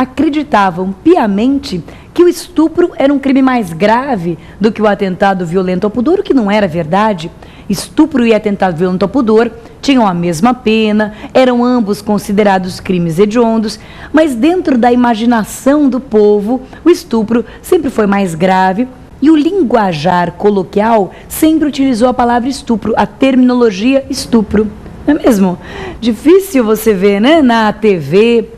acreditavam piamente que o estupro era um crime mais grave do que o atentado violento ao pudor, o que não era verdade. Estupro e atentado violento ao pudor tinham a mesma pena, eram ambos considerados crimes hediondos, mas dentro da imaginação do povo, o estupro sempre foi mais grave e o linguajar coloquial sempre utilizou a palavra estupro, a terminologia estupro. Não é mesmo? Difícil você ver, né, na TV,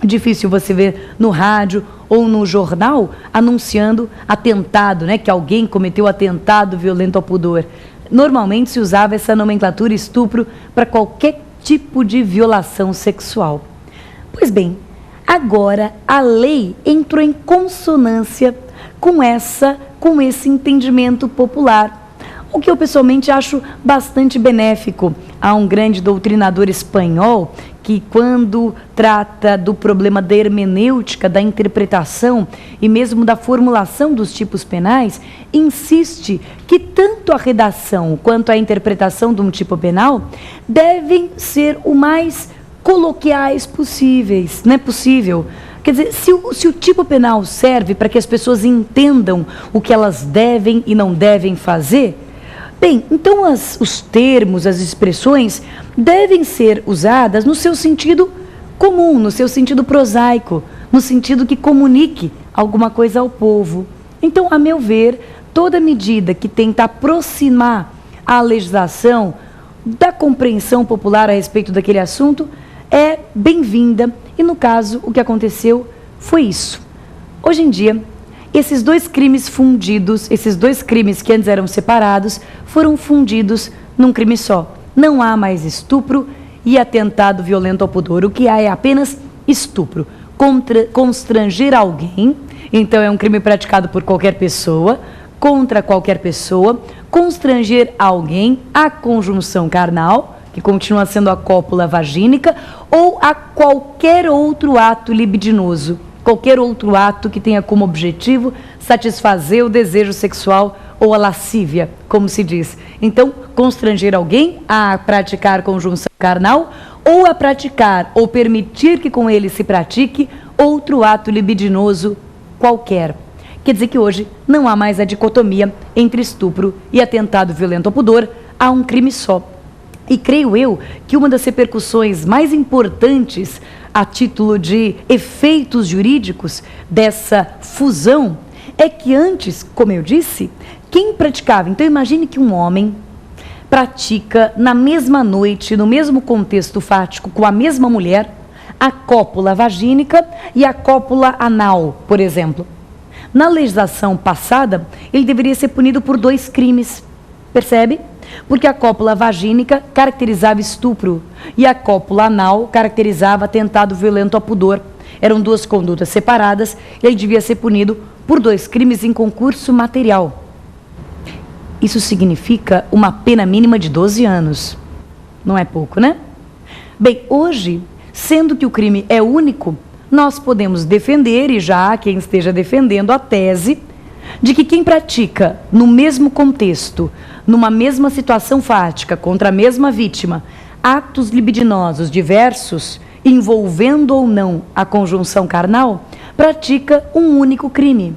difícil você ver no rádio ou no jornal anunciando atentado, né, que alguém cometeu atentado violento ao pudor. Normalmente se usava essa nomenclatura estupro para qualquer tipo de violação sexual. Pois bem, agora a lei entrou em consonância com esse entendimento popular, o que eu pessoalmente acho bastante benéfico. Há um grande doutrinador espanhol que, quando trata do problema da hermenêutica, da interpretação e mesmo da formulação dos tipos penais, insiste que tanto a redação quanto a interpretação de um tipo penal devem ser o mais coloquiais possíveis. Não é possível. Quer dizer, se o tipo penal serve para que as pessoas entendam o que elas devem e não devem fazer, bem, então os termos, as expressões devem ser usadas no seu sentido comum, no seu sentido prosaico, no sentido que comunique alguma coisa ao povo. Então, a meu ver, toda medida que tenta aproximar a legislação da compreensão popular a respeito daquele assunto é bem-vinda. E no caso, o que aconteceu foi isso. Hoje em dia, esses dois crimes fundidos, esses dois crimes que antes eram separados, foram fundidos num crime só. Não há mais estupro e atentado violento ao pudor. O que há é apenas estupro. Constranger alguém, então é um crime praticado por qualquer pessoa, contra qualquer pessoa. Constranger alguém à conjunção carnal, que continua sendo a cópula vagínica, ou a qualquer outro ato libidinoso. Qualquer outro ato que tenha como objetivo satisfazer o desejo sexual ou a lascívia, como se diz. Então, constranger alguém a praticar conjunção carnal ou a praticar ou permitir que com ele se pratique outro ato libidinoso qualquer. Quer dizer que hoje não há mais a dicotomia entre estupro e atentado violento ao pudor, há um crime só. E creio eu que uma das repercussões mais importantes a título de efeitos jurídicos dessa fusão é que antes, como eu disse, quem praticava, então imagine que um homem pratica na mesma noite, no mesmo contexto fático, com a mesma mulher, a cópula vagínica e a cópula anal, por exemplo. Na legislação passada, ele deveria ser punido por 2 crimes, percebe? Porque a cópula vagínica caracterizava estupro e a cópula anal caracterizava atentado violento ao pudor. Eram 2 condutas separadas e ele devia ser punido por 2 crimes em concurso material. Isso significa uma pena mínima de 12 anos. Não é pouco, né? Bem, hoje, sendo que o crime é único, nós podemos defender, e já há quem esteja defendendo a tese, de que quem pratica no mesmo contexto, numa mesma situação fática, contra a mesma vítima, atos libidinosos diversos, envolvendo ou não a conjunção carnal, pratica um único crime.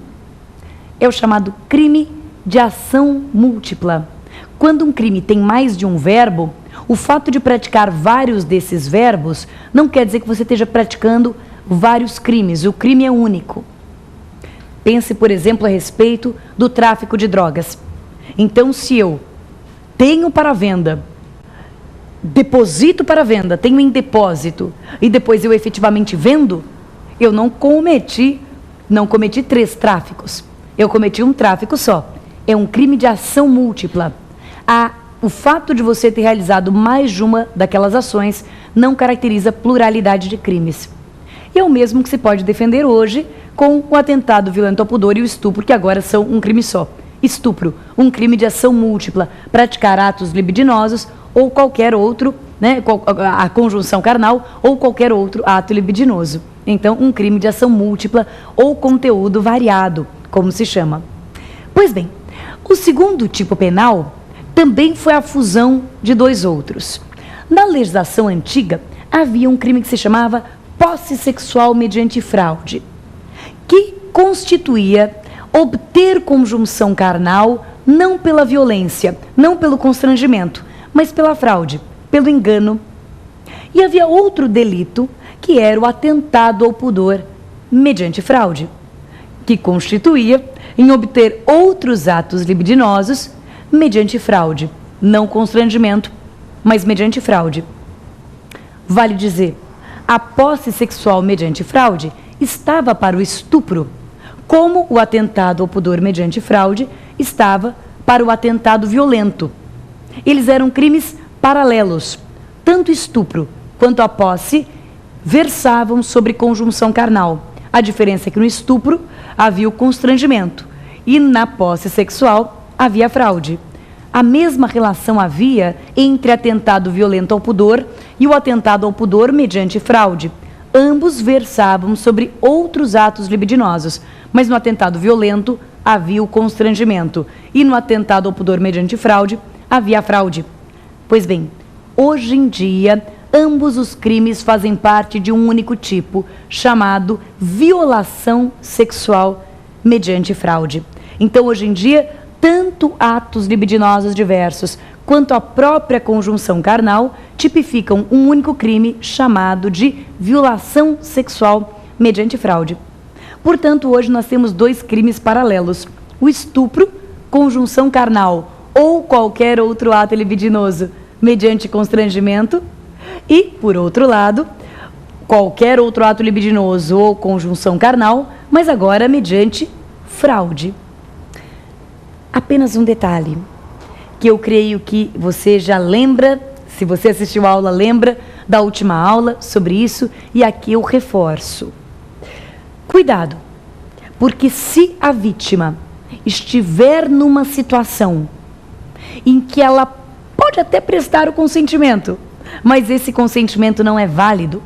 É o chamado crime de ação múltipla. Quando um crime tem mais de um verbo, o fato de praticar vários desses verbos não quer dizer que você esteja praticando vários crimes. O crime é único. Pense, por exemplo, a respeito do tráfico de drogas. Então, se eu tenho para venda, deposito para venda, tenho em depósito e depois eu efetivamente vendo, eu não cometi 3 tráficos. Eu cometi um tráfico só. É um crime de ação múltipla. O fato de você ter realizado mais de uma daquelas ações não caracteriza pluralidade de crimes. E é o mesmo que se pode defender hoje com o atentado violento ao pudor e o estupro, que agora são um crime só. Estupro, um crime de ação múltipla, praticar atos libidinosos ou qualquer outro, né, a conjunção carnal ou qualquer outro ato libidinoso. Então, um crime de ação múltipla ou conteúdo variado, como se chama. Pois bem, o segundo tipo penal também foi a fusão de 2 outros. Na legislação antiga, havia um crime que se chamava posse sexual mediante fraude, que constituía obter conjunção carnal não pela violência, não pelo constrangimento, mas pela fraude, pelo engano. E havia outro delito, que era o atentado ao pudor mediante fraude, que constituía em obter outros atos libidinosos mediante fraude, não constrangimento, mas mediante fraude. Vale dizer, a posse sexual mediante fraude estava para o estupro, como o atentado ao pudor mediante fraude estava para o atentado violento. Eles eram crimes paralelos. Tanto estupro quanto a posse versavam sobre conjunção carnal. A diferença é que no estupro havia o constrangimento e na posse sexual havia a fraude. A mesma relação havia entre atentado violento ao pudor e o atentado ao pudor mediante fraude. Ambos versavam sobre outros atos libidinosos, mas no atentado violento havia o constrangimento e no atentado ao pudor mediante fraude havia a fraude. Pois bem, hoje em dia, ambos os crimes fazem parte de um único tipo, chamado violação sexual mediante fraude. Então, hoje em dia, tanto atos libidinosos diversos quanto a própria conjunção carnal tipificam um único crime chamado de violação sexual mediante fraude. Portanto, hoje nós temos dois crimes paralelos: o estupro, conjunção carnal ou qualquer outro ato libidinoso mediante constrangimento, e, por outro lado, qualquer outro ato libidinoso ou conjunção carnal, mas agora mediante fraude. Apenas um detalhe, que eu creio que você já lembra, se você assistiu a aula, lembra da última aula sobre isso, e aqui eu reforço. Cuidado, porque se a vítima estiver numa situação em que ela pode até prestar o consentimento, mas esse consentimento não é válido,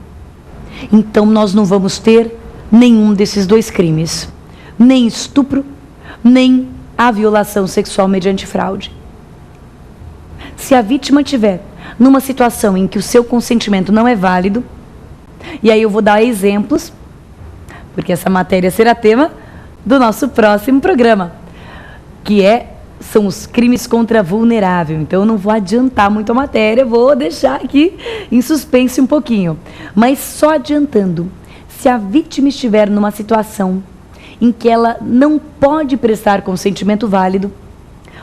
então nós não vamos ter nenhum desses dois crimes, nem estupro, nem a violação sexual mediante fraude. Se a vítima estiver numa situação em que o seu consentimento não é válido, e aí eu vou dar exemplos, porque essa matéria será tema do nosso próximo programa, que são os crimes contra vulnerável. Então eu não vou adiantar muito a matéria, vou deixar aqui em suspense um pouquinho. Mas só adiantando, se a vítima estiver numa situação em que ela não pode prestar consentimento válido,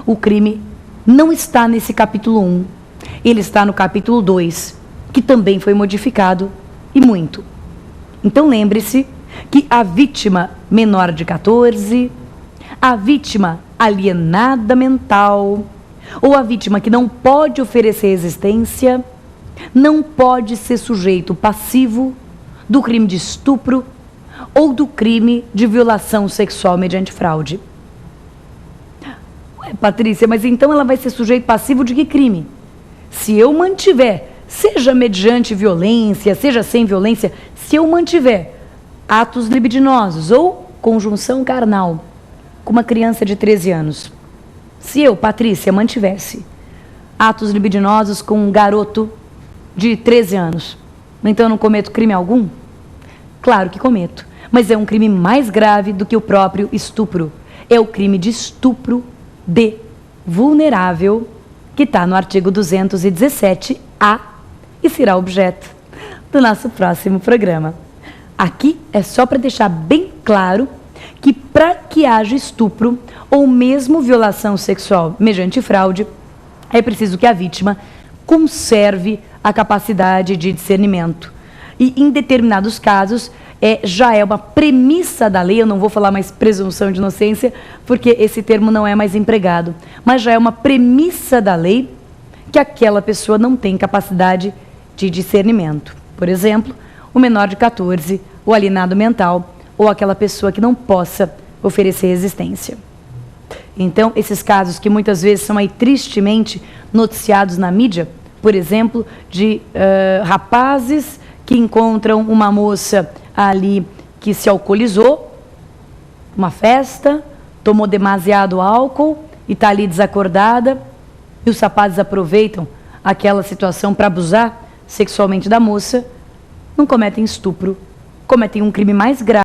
o crime não está nesse capítulo 1, ele está no capítulo 2, que também foi modificado e muito. Então lembre-se que a vítima menor de 14, a vítima alienada mental, ou a vítima que não pode oferecer resistência, não pode ser sujeito passivo do crime de estupro ou do crime de violação sexual mediante fraude. Ué, Patrícia, mas então ela vai ser sujeito passivo de que crime? Se eu mantiver, seja mediante violência, seja sem violência, se eu mantiver atos libidinosos ou conjunção carnal com uma criança de 13 anos, se eu, Patrícia, mantivesse atos libidinosos com um garoto de 13 anos, então eu não cometo crime algum? Claro que cometo, mas é um crime mais grave do que o próprio estupro. É o crime de estupro de vulnerável, que está no artigo 217-A e será objeto do nosso próximo programa. Aqui é só para deixar bem claro que para que haja estupro ou mesmo violação sexual mediante fraude, é preciso que a vítima conserve a capacidade de discernimento. E em determinados casos, já é uma premissa da lei, eu não vou falar mais presunção de inocência, porque esse termo não é mais empregado, mas já é uma premissa da lei que aquela pessoa não tem capacidade de discernimento. Por exemplo, o menor de 14, o alienado mental, ou aquela pessoa que não possa oferecer resistência. Então, esses casos que muitas vezes são aí tristemente noticiados na mídia, por exemplo, de rapazes que encontram uma moça ali que se alcoolizou, uma festa, tomou demasiado álcool e está ali desacordada, e os rapazes aproveitam aquela situação para abusar sexualmente da moça, não cometem estupro cometem um crime mais grave